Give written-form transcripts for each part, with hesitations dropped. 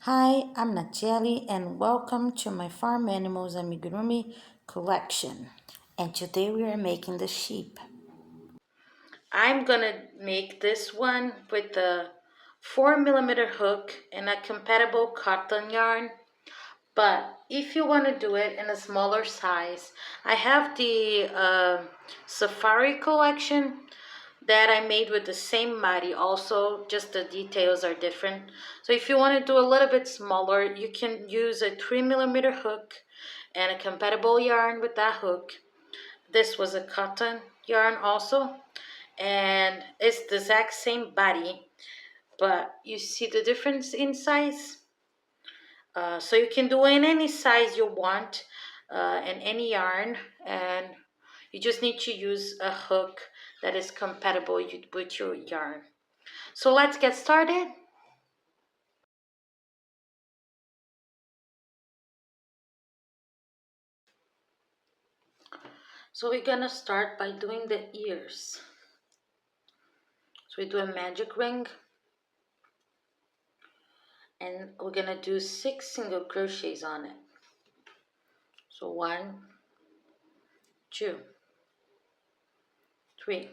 Hi, I'm Natielle and welcome to my Farm Animals Amigurumi collection. And today we are making the sheep. I'm gonna make this one with a 4mm hook and a compatible cotton yarn. But if you want to do it in a smaller size, I have the Safari collection that I made with the same Mari also, just the details are different. So if you want to do a little bit smaller, you can use a 3mm hook and a compatible yarn with that hook. This was a cotton yarn also, and it's the exact same body, but you see the difference in size? So you can do in any size you want and any yarn, and you just need to use a hook that is compatible with your yarn. So let's get started. So we're gonna start by doing the ears. So we do a magic ring, and we're gonna do 6 single crochets on it. So 1, 2, 3,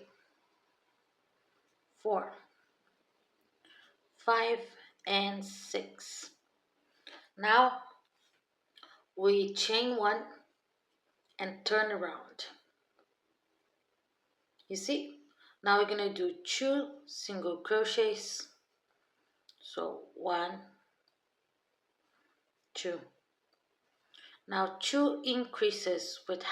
4, 5, and 6. Now we chain 1 and turn around. You see? Now we're gonna do 2 single crochets. So 1, 2. Now 2 increases with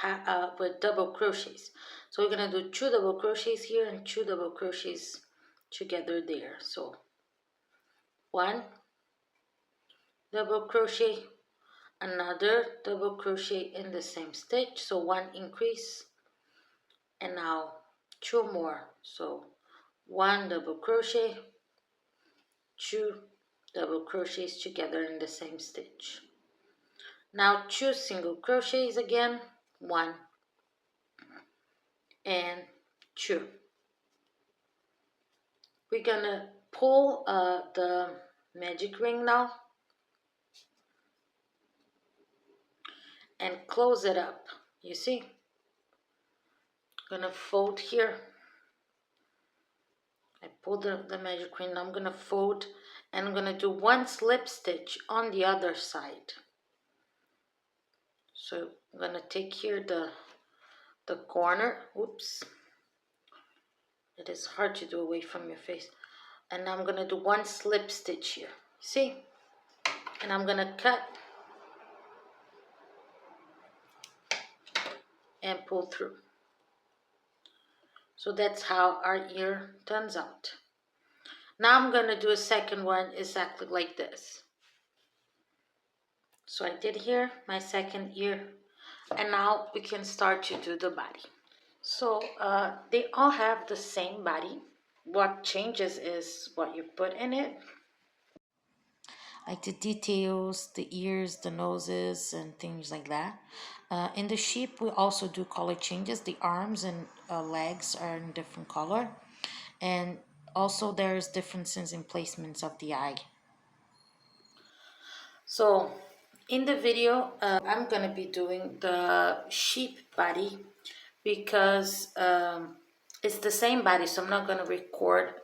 double crochets. So we're gonna do 2 double crochets here and 2 double crochets together there. So 1 double crochet, another double crochet in the same stitch. So 1 increase, and now 2 more. So 1 double crochet, 2 double crochets together in the same stitch. Now 2 single crochets again, 1 and 2. We're gonna pull the magic ring now and close it up. You see? Gonna fold here. I pulled the magic ring. Now I'm gonna fold and I'm gonna do 1 slip stitch on the other side. So I'm gonna take here the corner. Oops. It is hard to do away from your face. And now I'm gonna do 1 slip stitch here. See? And I'm gonna cut and pull through. So that's how our ear turns out. Now I'm gonna do a second one exactly like this. So I did here my second ear, and now we can start to do the body. So they all have the same body. What changes is what you put in it. Like the details, the ears, the noses, and things like that. In the sheep, we also do color changes. The arms and legs are in different color. And also there's differences in placements of the eye. So in the video, I'm gonna be doing the sheep body because it's the same body, so I'm not gonna record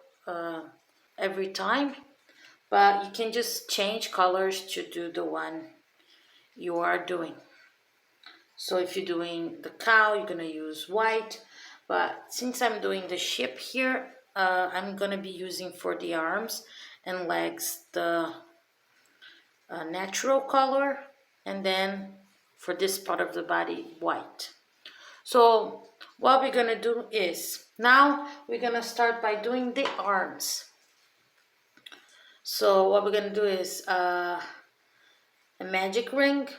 every time, but you can just change colors to do the one you are doing. So if you're doing the cow, you're gonna use white, but since I'm doing the sheep here, I'm gonna be using for the arms and legs the natural color, and then for this part of the body, white. So what we're gonna do is, now we're gonna start by doing the arms. So what we're gonna do is a magic ring,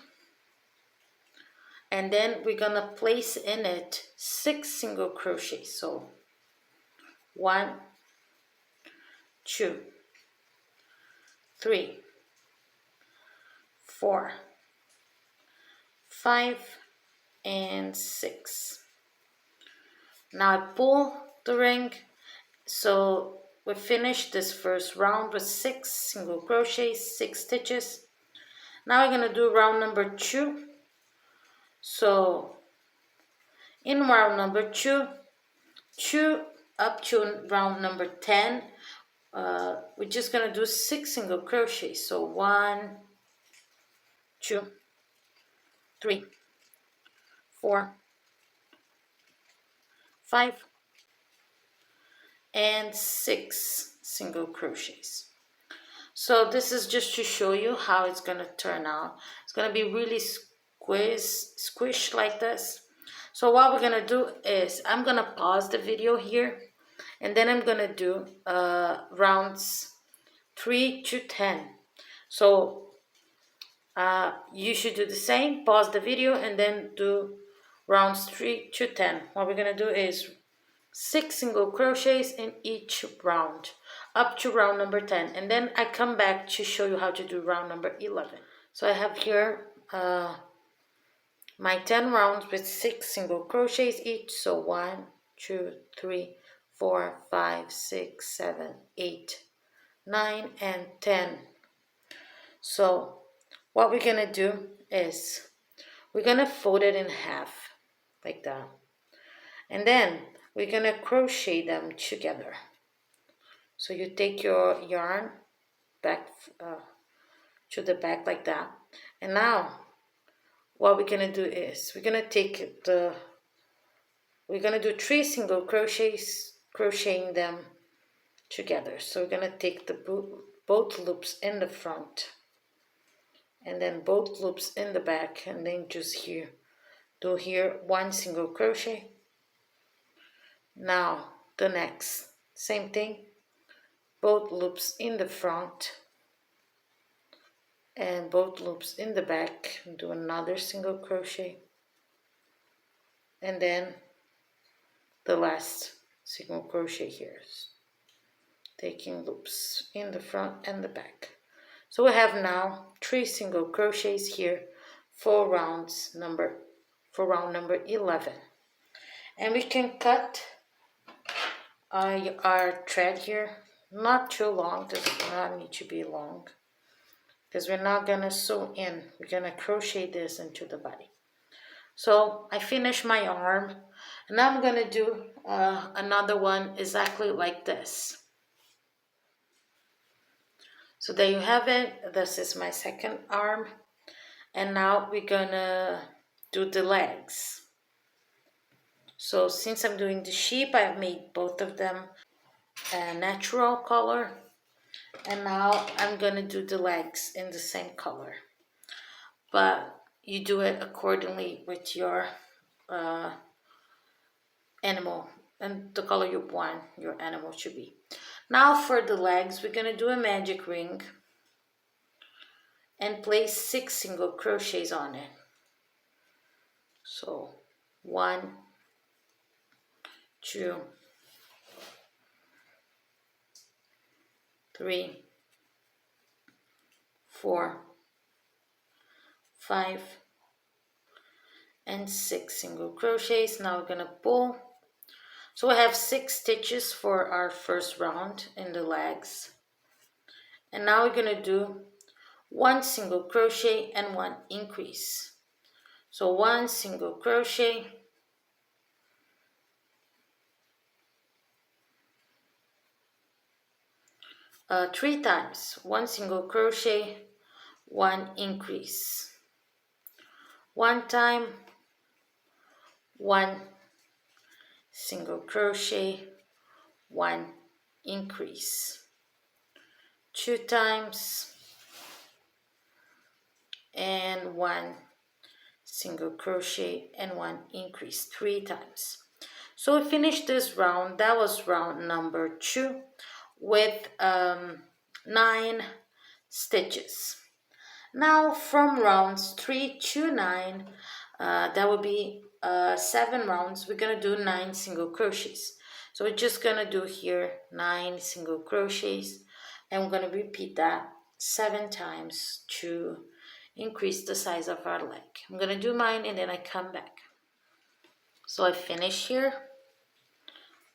and then we're gonna place in it 6 single crochets. So 1, 2, 3, 4, 5, and 6. Now I pull the ring, so we finished this first round with 6 single crochets, 6 stitches. Now we're going to do round number 2. So in round number 2 up to round number 10, we're just going to do 6 single crochets. So 1, 2, 3, 4, 5, and 6 single crochets. So this is just to show you how it's going to turn out. It's going to be really squished like this. So what we're going to do is I'm going to pause the video here, and then I'm going to do rounds 3 to 10. So you should do the same, pause the video, and then do rounds 3 to 10. What we're going to do is 6 single crochets in each round up to round number 10, and then I come back to show you how to do round number 11. So I have here my 10 rounds with 6 single crochets each. So 1, 2, 3, 4, 5, 6, 7, 8, 9, and 10. So what we're gonna do is we're gonna fold it in half like that, and then we're gonna crochet them together. So you take your yarn back to the back like that, and now what we're gonna do is we're gonna do 3 single crochets, crocheting them together. So we're gonna take the both loops in the front, and then both loops in the back, and then just do 1 single crochet. Now the next, same thing, both loops in the front and both loops in the back, do another single crochet, and then the last single crochet here, taking loops in the front and the back. So we have now 3 single crochets here for round number 11, and we can cut our thread here, not too long, does not need to be long, because we're not gonna sew in, we're gonna crochet this into the body. So I finished my arm, and now I'm gonna do another one exactly like this. So there you have it. This is my second arm, and now we're gonna do the legs. So since I'm doing the sheep, I've made both of them a natural color, and now I'm gonna do the legs in the same color, but you do it accordingly with your animal and the color you want your animal to be. Now for the legs, we're gonna do a magic ring and place 6 single crochets on it. So 1, 2, 3, 4, 5, and 6 single crochets. Now we're gonna pull. So we have 6 stitches for our first round in the legs, and now we're gonna do 1 single crochet and 1 increase. So 1 single crochet, three times, 1 single crochet, 1 increase, 1 time, 1 single crochet, 1 increase, 2 times, and 1 single crochet and 1 increase, 3 times. So we finished this round. That was round number 2 with 9 stitches. Now from rounds 3 to 9, that will be 7 rounds. We're gonna do 9 single crochets. So we're just gonna do here 9 single crochets, and we're gonna repeat that 7 times to increase the size of our leg. I'm gonna do mine and then I come back. So I finish here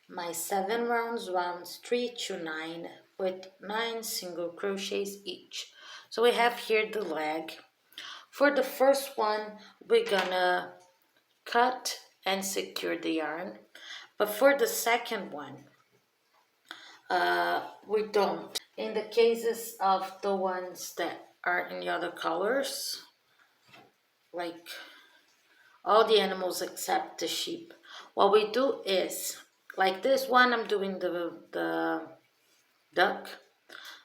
my 7 rounds, rounds 3 to 9, with 9 single crochets each. So we have here the leg. For the first one, we're gonna cut and secure the yarn, but for the second one, we don't. In the cases of the ones that are in the other colors, like all the animals except the sheep, what we do is, like this one, I'm doing the duck.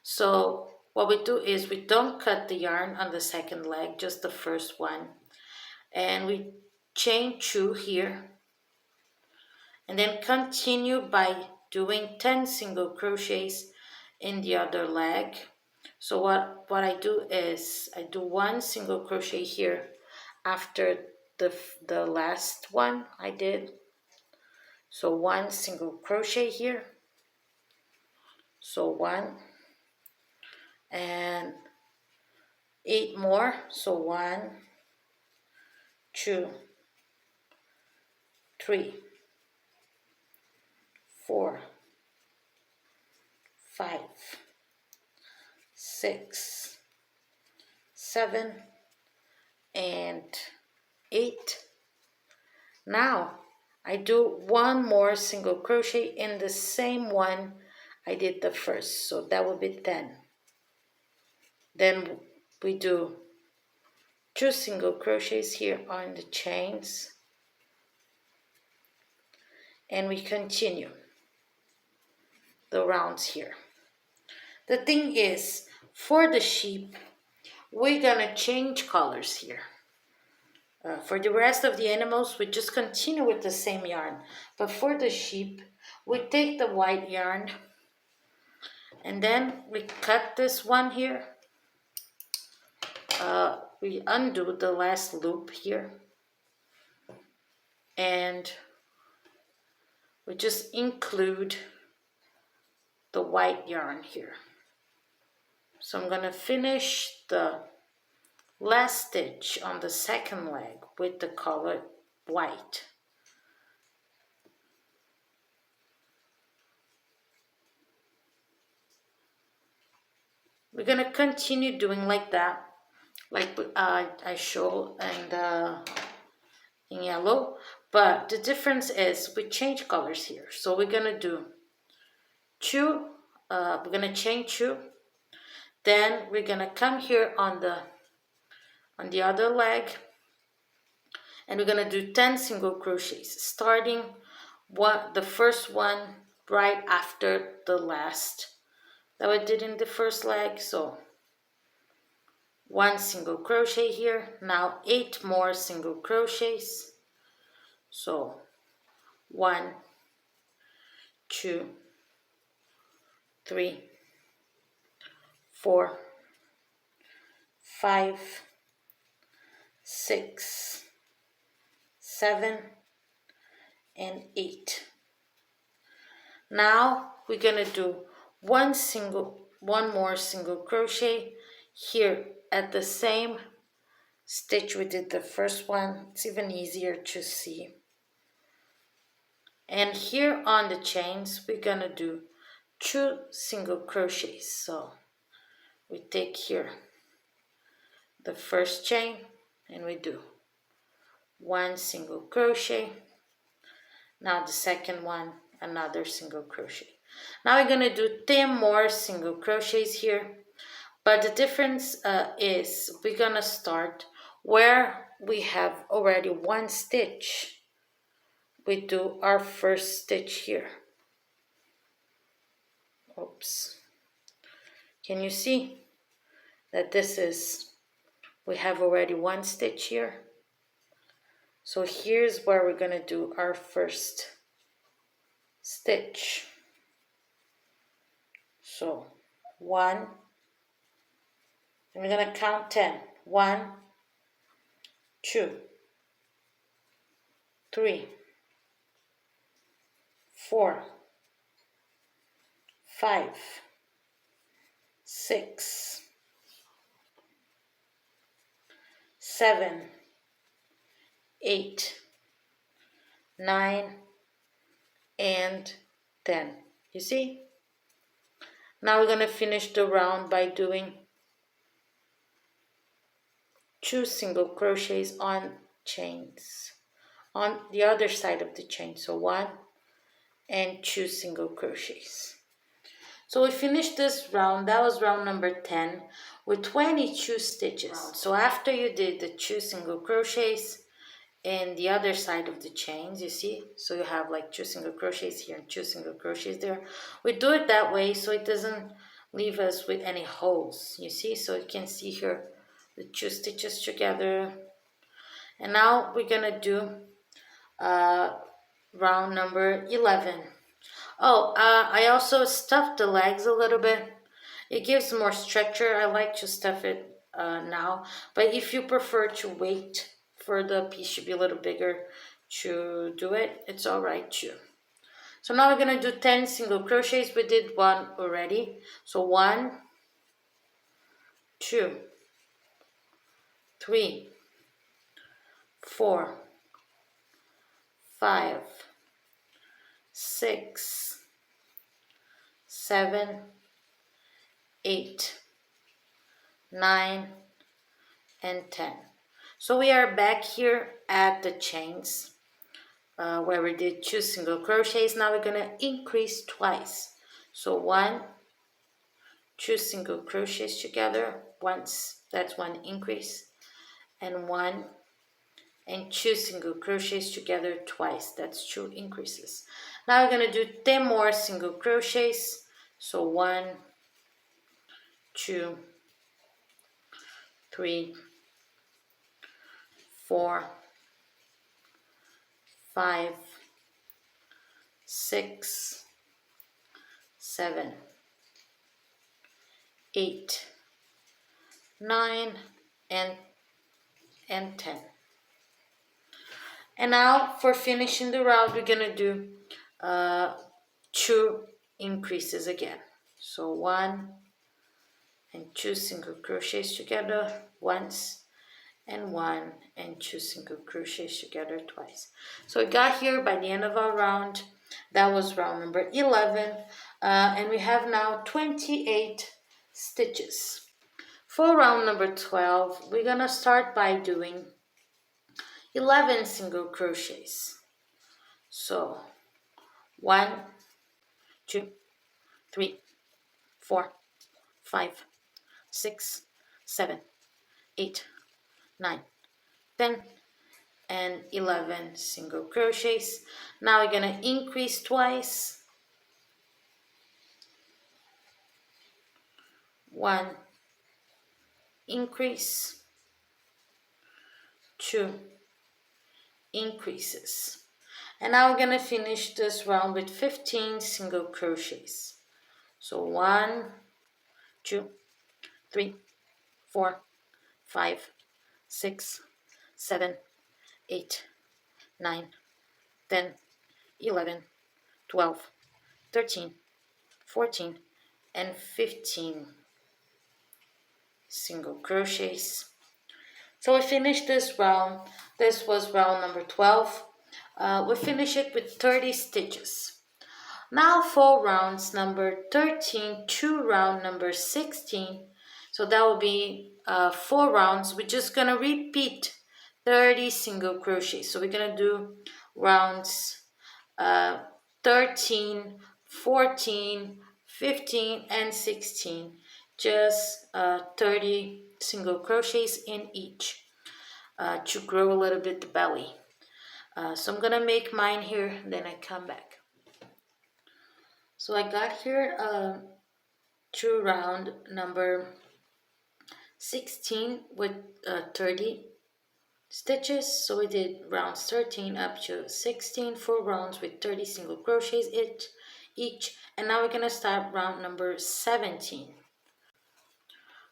So what we do is we don't cut the yarn on the second leg, just the first one, and we chain 2 here, and then continue by doing 10 single crochets in the other leg. So what I do is I do 1 single crochet here after the last one I did. So 1 single crochet here, so 1, and 8 more, so 1, 2, 3, 4, 5, 6, 7, and 8. Now I do 1 more single crochet in the same one I did the first, so that will be 10. Then we do 2 single crochets here on the chains, and we continue the rounds here. The thing is, for the sheep, we're gonna change colors here. For the rest of the animals, we just continue with the same yarn. But for the sheep, we take the white yarn, and then we cut this one here. We undo the last loop here, and we just include the white yarn here. So I'm gonna finish the last stitch on the second leg with the color white. We're gonna continue doing like that, like I show in yellow, but the difference is we change colors here. So we're gonna do 2, we're gonna chain 2, then we're gonna come here on the other leg, and we're gonna do 10 single crochets, starting the first one right after the last that we did in the first leg. So 1 single crochet here, now 8 more single crochets. So 1, 2, 3, 4, 5, 6, 7, and 8. Now we're gonna do one more single crochet here at the same stitch we did the first one. It's even easier to see. And here on the chains, we're gonna do 2 single crochets. So we take here the first chain, and we do 1 single crochet. Now the second one, another single crochet. Now we're gonna do 10 more single crochets here, but the difference is we're gonna start where we have already 1 stitch. We do our first stitch here. Oops. Can you see that we have already 1 stitch here? So here's where we're gonna do our first stitch. So 1, and we're gonna count 10. 1, 2, 3, 4, 5, 6, 7, 8, 9, and 10. You see? Now we're going to finish the round by doing 2 single crochets on chains on the other side of the chain. So 1 and 2 single crochets. So we finished this round, that was round number 10, with 22 stitches. So after you did the 2 single crochets in the other side of the chains, you see, so you have like 2 single crochets here and 2 single crochets there. We do it that way so it doesn't leave us with any holes, you see, so you can see here the 2 stitches together. And now we're gonna do round number 11. Oh, I also stuffed the legs a little bit. It gives more structure. I like to stuff it now. But if you prefer to wait for the piece to be a little bigger to do it, it's alright too. So now we're going to do 10 single crochets. We did one already. So 1, 2, 3, 4, 5, 6, 7, 8, 9, and 10. So we are back here at the chains where we did 2 single crochets. Now we're going to increase twice. So 1, 2 single crochets together once, that's 1 increase, and 1 and 2 single crochets together twice, that's 2 increases. Now we're going to do 10 more single crochets. So 1, 2, 3, 4, 5, 6, 7, 8, 9, and 10. And now for finishing the round, we're gonna do 2 increases again. So 1 and 2 single crochets together once, and 1 and 2 single crochets together twice. So we got here by the end of our round. That was round number 11, and we have now 28 stitches. For round number 12, we're gonna start by doing 11 single crochets. So 1, 2, 3, 4, 5, 6, 7, 8, 9, 10, and 11 single crochets. Now we're gonna increase twice. 1 increase, 2 increases. And now we're gonna finish this round with 15 single crochets. So 1, 2, 3, 4, 5, 6, 7, 8, 9, 10, 11, 12, 13, 14, and 15 single crochets. So we finished this round. This was round number 12. We finish it with 30 stitches. Now for rounds number 13 to round number 16, so that will be 4 rounds. We're just gonna repeat 30 single crochets. So we're gonna do rounds 13, 14, 15, and 16. Just 30 single crochets in each to grow a little bit the belly. So I'm gonna make mine here, then I come back. So I got here to round number 16 with 30 stitches. So we did rounds 13 up to 16, 4 rounds with 30 single crochets each. And now we're gonna start round number 17.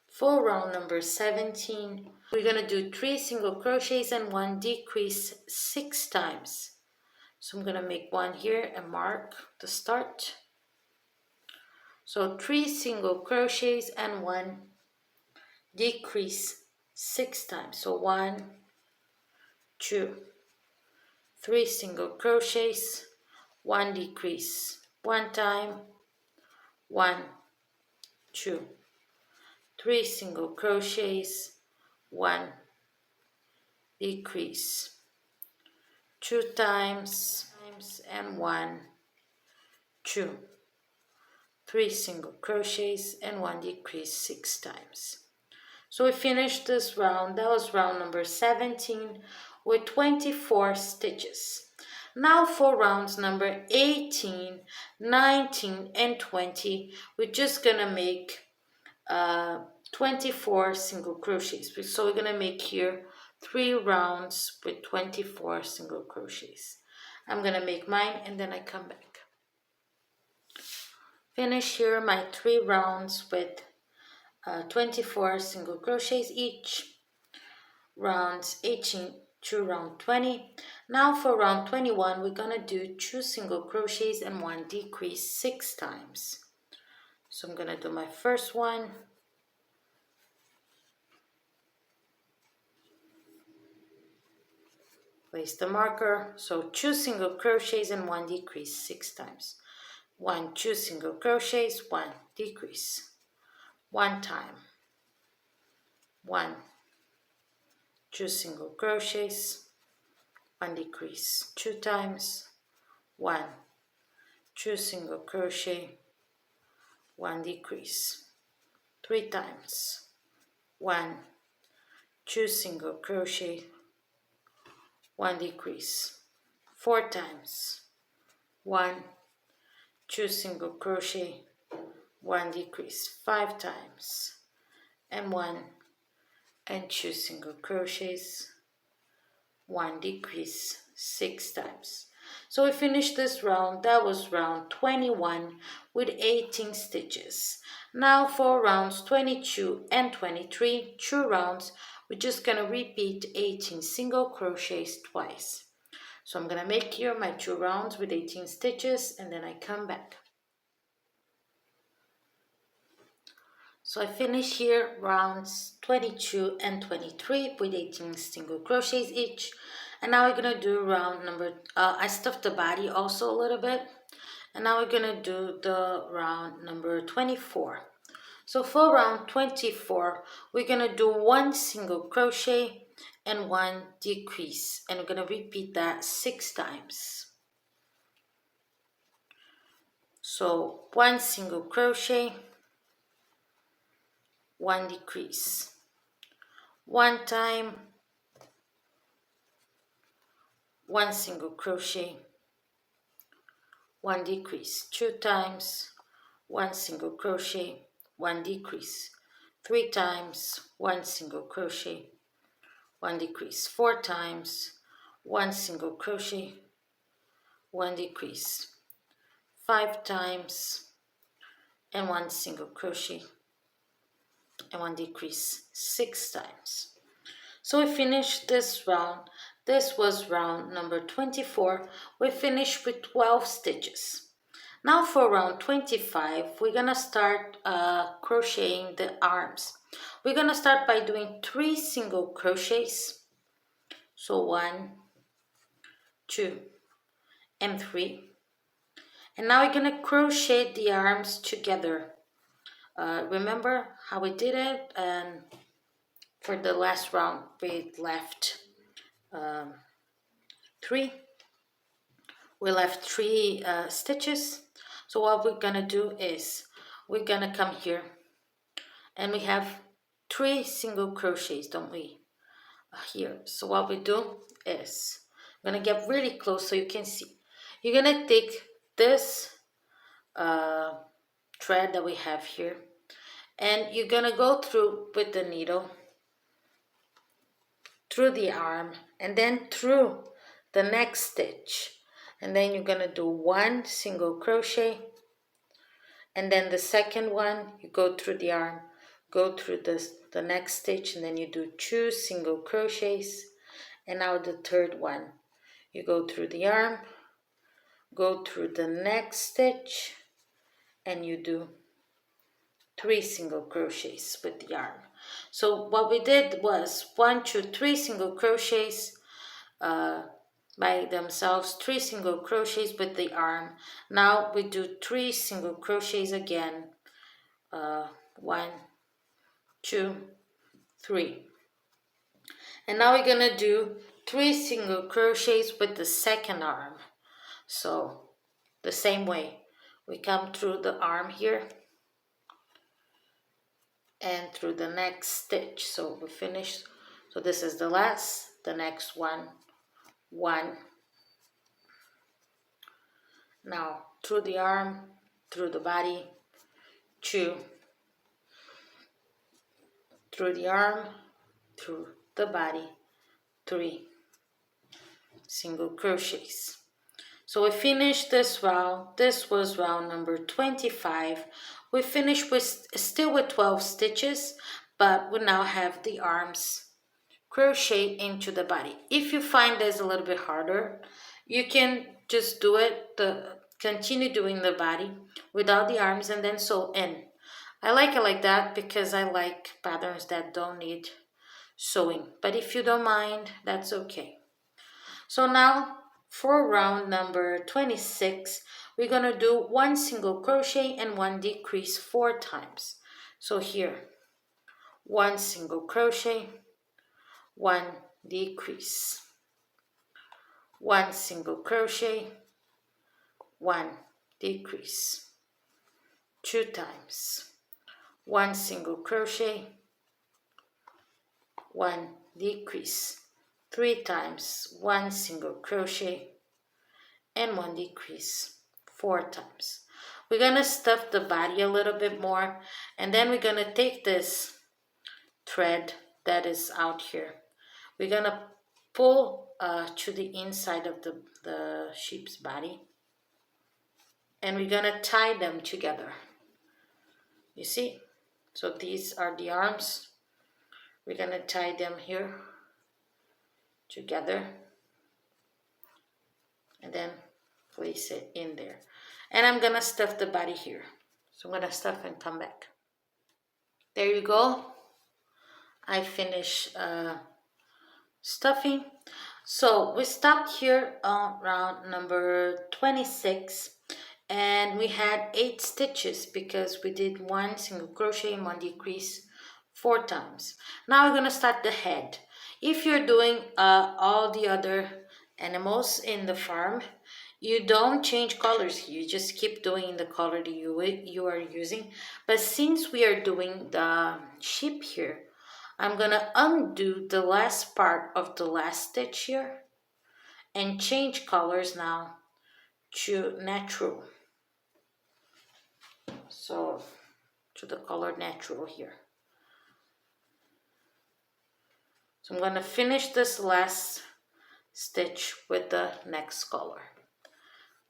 For round number 17, we're gonna do 3 single crochets and 1 decrease 6 times. So I'm gonna make 1 here and mark the start. So 3 single crochets and 1 decrease 6 times. So 1, 2, 3 single crochets, 1 decrease, one time, 1, 2, 3 single crochets, 1, decrease, 2 times, and 1, 2, 3 single crochets, and 1 decrease 6 times. So we finished this round. That was round number 17 with 24 stitches. Now for rounds number 18, 19, and 20, we're just gonna make 24 single crochets. So we're gonna make here 3 rounds with 24 single crochets. I'm gonna make mine and then I come back. Finish here my 3 rounds with 24 single crochets each. Rounds 18 to round 20. Now for round 21, we're gonna do 2 single crochets and 1 decrease 6 times. So I'm gonna do my first one, place the marker, so 2 single crochets and 1 decrease 6 times. 1, 2 single crochets, 1 decrease, 1 time, 1, 2 single crochets, 1 decrease, 2 times, 1, 2 single crochet, 1 decrease, 3 times, 1, 2 single crochet, 1 decrease, 4 times, 1, 2 single crochet, 1 decrease, 5 times, and 1 and 2 single crochets, 1 decrease, 6 times. So we finished this round. That was round 21 with 18 stitches. Now for rounds 22 and 23, 2 rounds, we're just gonna repeat 18 single crochets twice. So I'm gonna make here my 2 rounds with 18 stitches and then I come back. So I finish here rounds 22 and 23 with 18 single crochets each. And now we're gonna do round number, I stuffed the body also a little bit. And now we're gonna do the round number 24. So for round 24, we're gonna do 1 single crochet and 1 decrease. And we're gonna repeat that 6 times. So 1 single crochet, 1 decrease, 1 time, 1 single crochet, 1 decrease, 2 times, 1 single crochet, 1 decrease, 3 times, 1 single crochet, 1 decrease, 4 times, 1 single crochet, 1 decrease, 5 times, and 1 single crochet, and 1 decrease, 6 times. So we finished this round. This was round number 24. We finished with 12 stitches. Now for round 25, we're gonna start crocheting the arms. We're gonna start by doing 3 single crochets. So 1, 2, and 3. And now we're gonna crochet the arms together. Remember how we did it? And for the last round, we left 3. We left 3 stitches. So what we're gonna do is we're gonna come here and we have 3 single crochets, don't we? Here. So what we do is I'm gonna get really close so you can see. You're gonna take this thread that we have here and you're gonna go through with the needle through the arm and then through the next stitch, and then you're gonna do 1 single crochet, and then the second one you go through the arm, go through the next stitch, and then you do 2 single crochets, and now the third one you go through the arm, go through the next stitch, and you do 3 single crochets with the arm. So what we did was 1, 2, 3 single crochets, by themselves, 3 single crochets with the arm. Now we do 3 single crochets again. 1, 2, 3. And now we're gonna do 3 single crochets with the second arm. So the same way, we come through the arm here and through the next stitch. So we finish. So this is the last, the next one, 1. Now through the arm, through the body, 2. Through the arm, through the body, 3 single crochets. So we finished this round. This was round number 25. We finished with still with 12 stitches, but we now have the arms crochet into the body. If you find this a little bit harder, you can just do it, continue doing the body without the arms and then sew in. I like it like that because I like patterns that don't need sewing, but if you don't mind, that's okay. So now for round number 26, we're going to do 1 single crochet and 1 decrease 4 times. So here, 1 single crochet, 1 decrease, 1 single crochet, 1 decrease, 2 times, 1 single crochet, 1 decrease, 3 times, 1 single crochet, and 1 decrease, 4 times. We're going to stuff the body a little bit more, and then we're going to take this thread that is out here. We're going to pull to the inside of the sheep's body, and we're going to tie them together. You see? So these are the arms. We're going to tie them here together and then place it in there. And I'm going to stuff the body here. So I'm going to stuff and come back. There you go. I finished stuffing. So we stopped here on round number 26 and we had 8 stitches because we did 1 single crochet and 1 decrease 4 times. Now we're going to start the head. If you're doing all the other animals in the farm, you don't change colors. You just keep doing the color that you are using. But since we are doing the sheep here, I'm going to undo the last part of the last stitch here and change colors now to natural. So to the color natural here. So I'm going to finish this last stitch with the next color.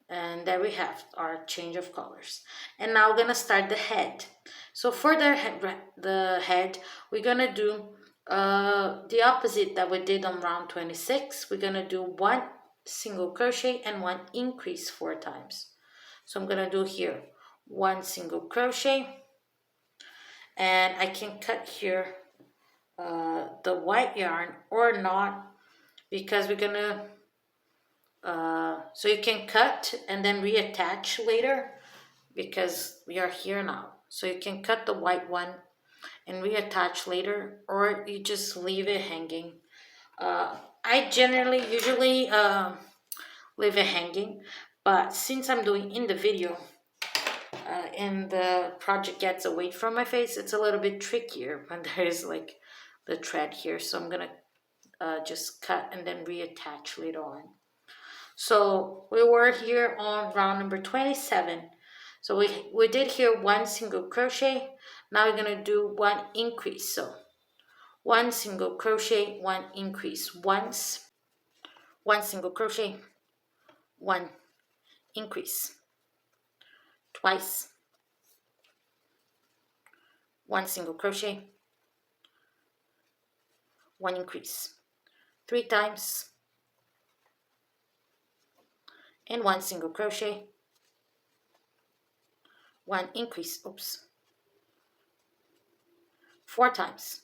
And there we have our change of colors. And now we're going to start the head. So for the head, we're going to do the opposite that we did on round 26. We're going to do 1 single crochet and 1 increase 4 times. So I'm going to do here 1 single crochet. And I can cut here the white yarn or not, because we're going to so you can cut and then reattach later because we are here now. So you can cut the white one and reattach later, or you just leave it hanging. I usually leave it hanging, but since I'm doing in the video and the project gets away from my face, it's a little bit trickier when there is like the thread here. So I'm gonna just cut and then reattach later on. So we were here on round number 27. So we did here 1 single crochet. Now we're going to do 1 increase. So 1 single crochet, 1 increase once, 1 single crochet, 1 increase twice, 1 single crochet, 1 increase 3 times, and 1 single crochet, 1 increase, 4 times.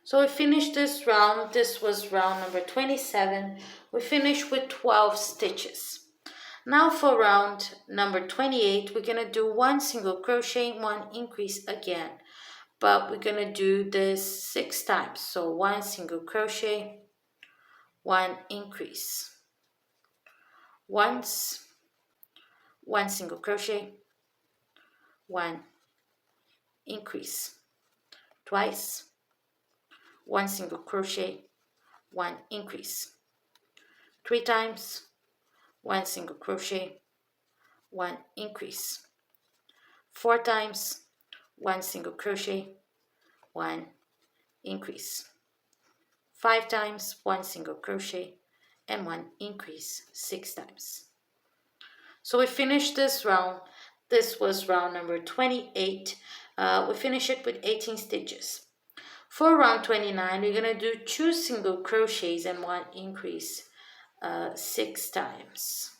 So we finished this round. This was round number 27. We finished with 12 stitches. Now for round number 28, we're going to do 1 single crochet, 1 increase again. But we're going to do this 6 times. So 1 single crochet, 1 increase. Once, 1 single crochet, 1 increase. Twice, 1 single crochet, 1 increase. 3 times, 1 single crochet, 1 increase. 4 times, 1 single crochet, 1 increase. 5 times, 1 single crochet, and 1 increase 6 times. So we finished this round. This was round number 28. We finished it with 18 stitches. For round 29, we're going to do 2 single crochets and 1 increase 6 times.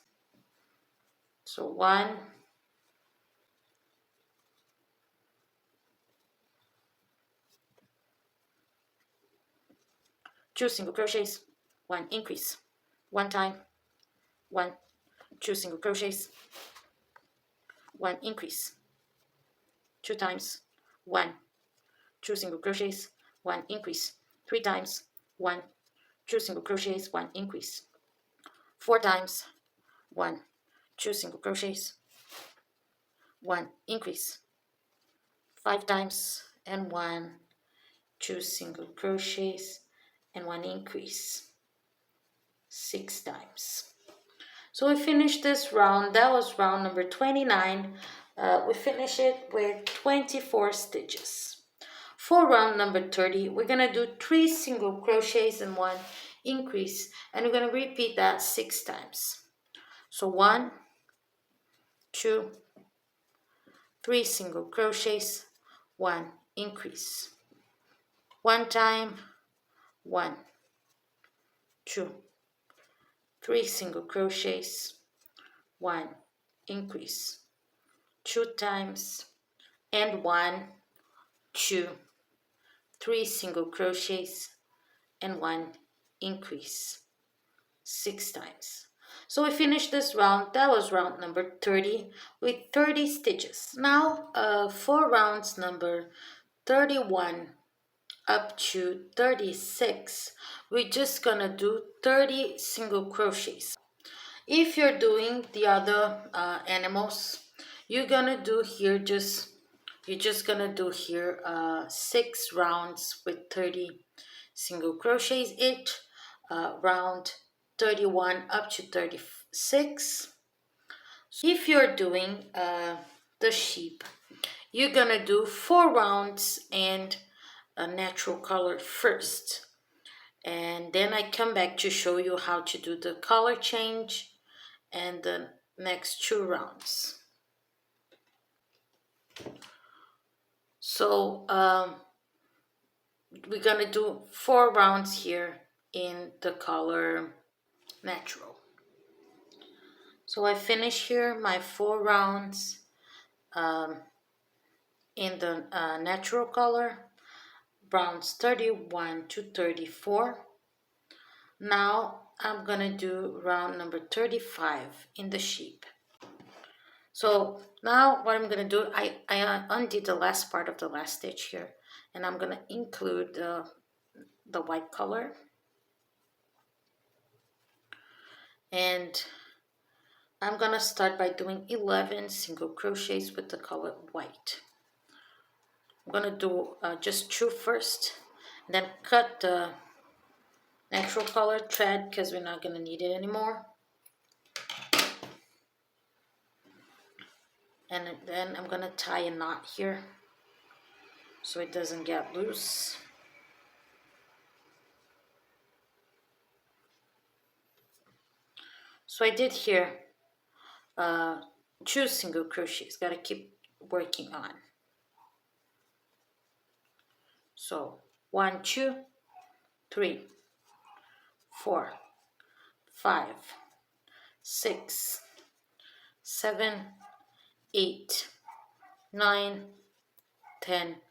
So 1, 2 single crochets, 1 increase. 1 time, 1, 2 single crochets, 1 increase. 2 times, 1, 2 single crochets, 1 increase. 3 times, 1, 2 single crochets, 1 increase. 4 times, 1, 2 single crochets, 1 increase. 5 times and 1, 2 single crochets and 1 increase 6 times. So we finished this round. That was round number 29. We finished it with 24 stitches. For round number 30, we're going to do 3 single crochets and 1 increase, and we're going to repeat that 6 times. So 1, 2, 3 single crochets, 1 increase. 1 time, 1, 2, 3 single crochets, 1 increase. 2 times and 1, 2, 3 single crochets and 1 increase 6 times. So we finished this round. That was round number 30 with 30 stitches. Now for rounds number 31 up to 36, we're just gonna do 30 single crochets. If you're doing the other animals, you're gonna do here you're just gonna do here 6 rounds with 30 single crochets each, round 31 up to 36. If you're doing the sheep, you're gonna do 4 rounds and a natural color first, and then I come back to show you how to do the color change and the next 2 rounds. So we're gonna do 4 rounds here in the color natural. So I finish here my 4 rounds in the natural color, rounds 31 to 34. Now I'm gonna do round number 35 in the sheep. So now what I'm gonna do, I undid the last part of the last stitch here, and I'm gonna include the white color, and I'm gonna start by doing 11 single crochets with the color white. I'm gonna do just 2 first, and then cut the natural color thread because we're not gonna need it anymore. And then I'm gonna tie a knot here so it doesn't get loose. So I did here 2 single crochets, gotta keep working on. So 1, 2, 3, 4, 5, 6, 7, 8, 9, 10,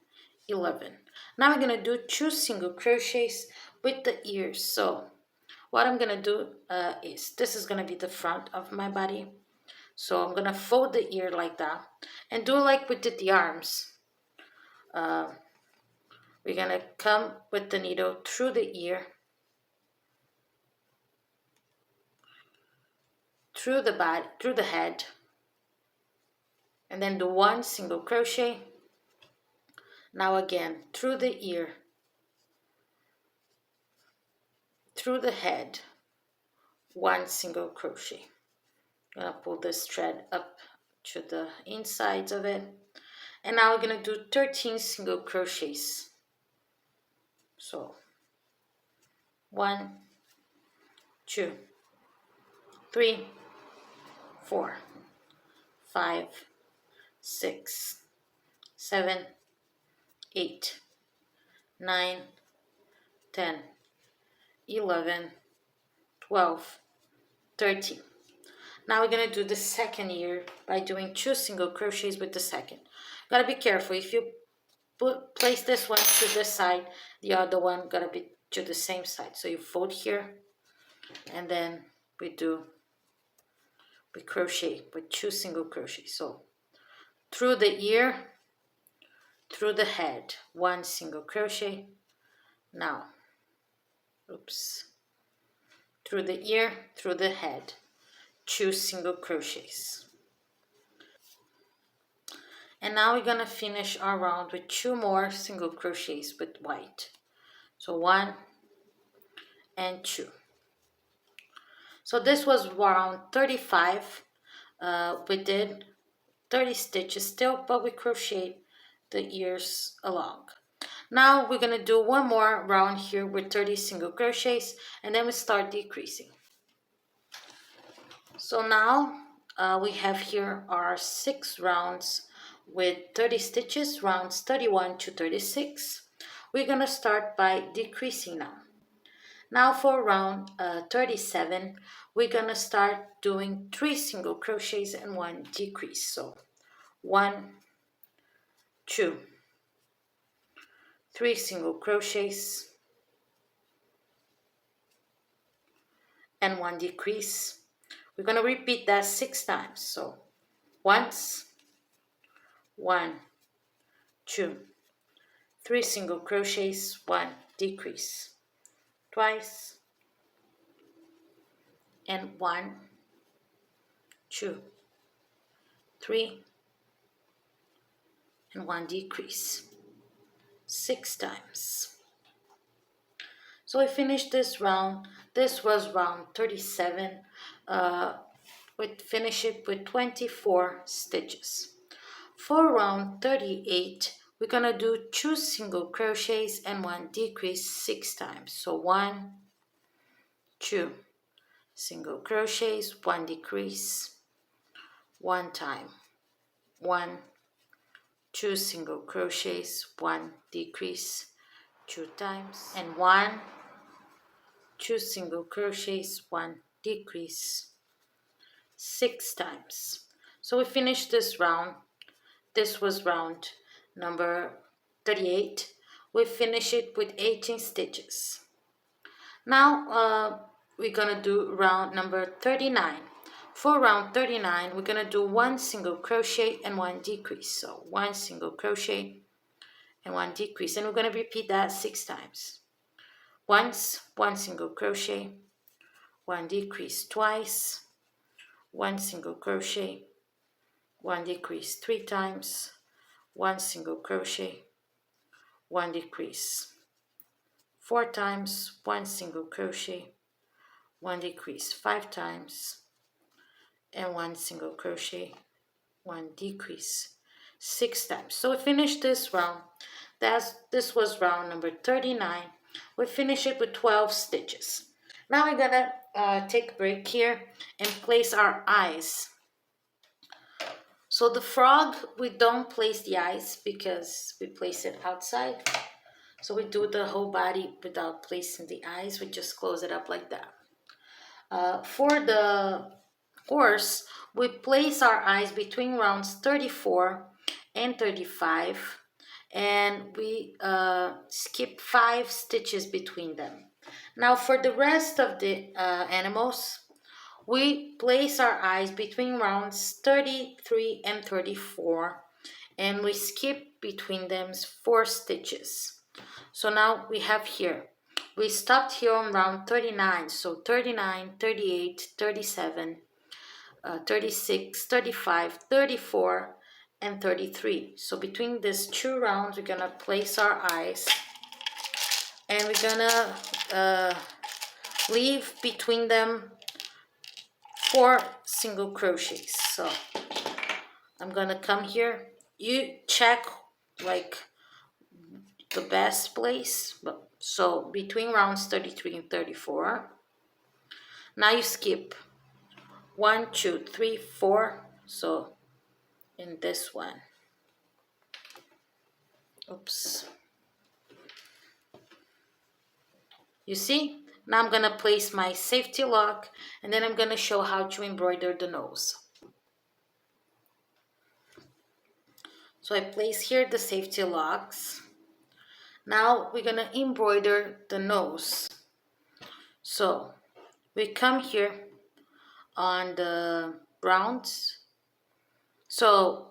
11. Now I'm going to do 2 single crochets with the ears. So what I'm going to do is, this is going to be the front of my body. So I'm going to fold the ear like that and do like we did the arms. We're going to come with the needle through the ear, through the body, through the head, and then do 1 single crochet. Now again, through the ear, through the head, 1 single crochet. I'm going to pull this thread up to the insides of it. And now we're going to do 13 single crochets. So 1, 2, 3, 4, 5, 6, 7, 8, 9, 10, 11, 12, 13. Now we're going to do the second ear by doing 2 single crochets with the second. Gotta be careful. If you place this one to this side, the other one gotta be to the same side. So you fold here, and then we crochet with 2 single crochets. So through the ear, through the head, 1 single crochet. Now, through the ear, through the head, 2 single crochets. And now we're gonna finish our round with 2 more single crochets with white. So 1 and 2. So this was round 35. We did 30 stitches still, but we crocheted the ears along. Now we're gonna do 1 more round here with 30 single crochets, and then we start decreasing. So now we have here our 6 rounds with 30 stitches, rounds 31 to 36. We're gonna start by decreasing now. Now for round 37, we're gonna start doing 3 single crochets and 1 decrease. So 1, 2, 3 single crochets and 1 decrease. We're gonna repeat that 6 times. So once, 1, 2, 3 single crochets, 1 decrease. Twice, and 1, 2, 3, and 1 decrease. 6 times. So I finished this round. This was round 37. We finish it with 24 stitches. For round 38, we're gonna do 2 single crochets and 1 decrease 6 times. So 1, 2 single crochets, 1 decrease, 1 time, 1, 2 single crochets, 1 decrease, 2 times, and 1, 2 single crochets, 1 decrease, 6 times. So we finished this round. This was round number 38. We finish it with 18 stitches. Now we're gonna do round number 39. For round 39, we're gonna do 1 single crochet and 1 decrease. So 1 single crochet and 1 decrease, and we're gonna repeat that 6 times. Once, 1 single crochet, 1 decrease. Twice, 1 single crochet, 1 decrease. 3 times, 1 single crochet, 1 decrease. 4 times, 1 single crochet, 1 decrease. 5 times, and 1 single crochet, 1 decrease. 6 times. So we finished this round. This was round number 39. We finish it with 12 stitches. Now we're gonna take a break here and place our eyes. So the frog, we don't place the eyes because we place it outside. So we do the whole body without placing the eyes. We just close it up like that. For the horse, we place our eyes between rounds 34 and 35. and we skip 5 stitches between them. Now for the rest of the animals, we place our eyes between rounds 33 and 34, and we skip between them 4 stitches. So now we have here, we stopped here on round 39, so 39, 38, 37, 36, 35, 34, and 33. So between these 2 rounds, we're gonna place our eyes, and we're gonna leave between them 4 single crochets. So I'm gonna come here. You check like the best place. So between rounds 33 and 34, now you skip 1, 2, 3, 4. So in this one, oops. You see? Now I'm gonna place my safety lock, and then I'm gonna show how to embroider the nose. So I place here the safety locks. Now we're gonna embroider the nose. So we come here on the rounds. So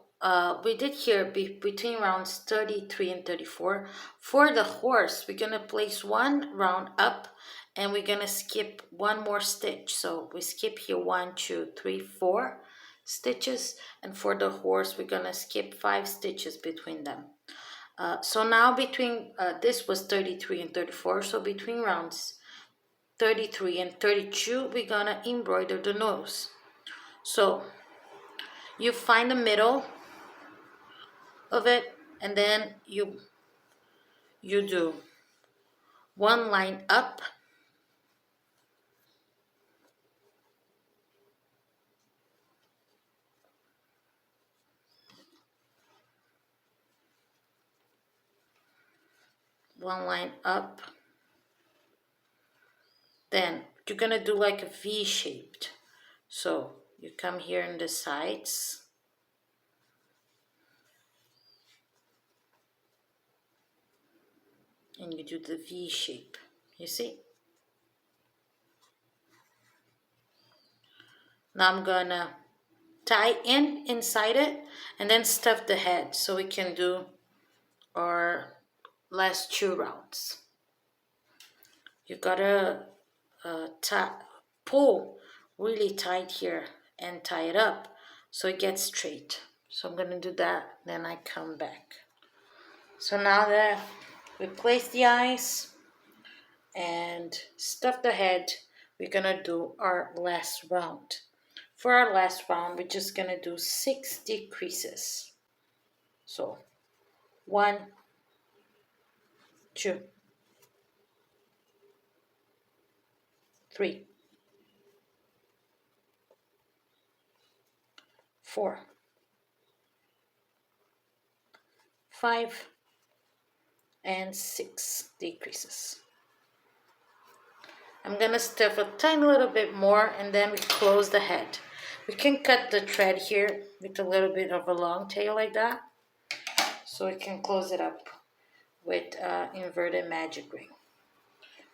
we did here between rounds 33 and 34. For the horse, we're gonna place 1 round up, and we're gonna skip 1 more stitch. So we skip here 1, 2, 3, 4 stitches, and for the horse, we're gonna skip 5 stitches between them. So now between, this was 33 and 34, so between rounds 33 and 32, we're gonna embroider the nose. So you find the middle of it, and then you do 1 line up, then you're gonna do like a V-shaped. So you come here in the sides, and you do the V shape, you see? Now I'm gonna tie inside it, and then stuff the head, so we can do our last 2 rounds. You gotta pull really tight here and tie it up so it gets straight. So I'm gonna do that, then I come back. So now that we place the eyes and stuff the head, we're gonna do our last round. For our last round, we're just gonna do 6 decreases. So 1, 2, 3, 4, 5, and 6 decreases. I'm gonna stuff a tiny little bit more, and then we close the head. We can cut the thread here with a little bit of a long tail like that, so we can close it up with inverted magic ring.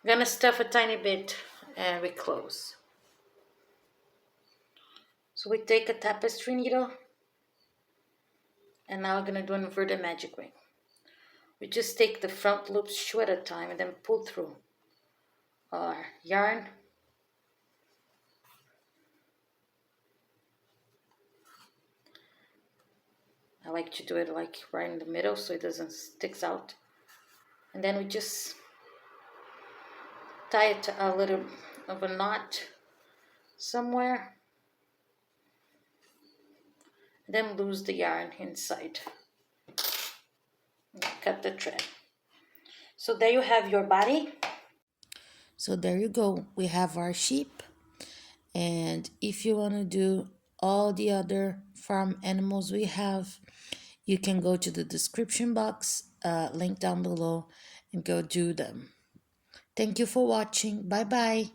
I'm gonna stuff a tiny bit, and we close. So we take a tapestry needle, and now we're gonna do an inverted magic ring. We just take the front loops 2 at a time, and then pull through our yarn. I like to do it like right in the middle so it doesn't stick out. And then we just tie it to a little of a knot somewhere. And then lose the yarn inside. Cut the thread. So there you have your body. So there you go. We have our sheep. And if you want to do all the other farm animals we have, you can go to the description box, link down below, and go do them. Thank you for watching. Bye bye.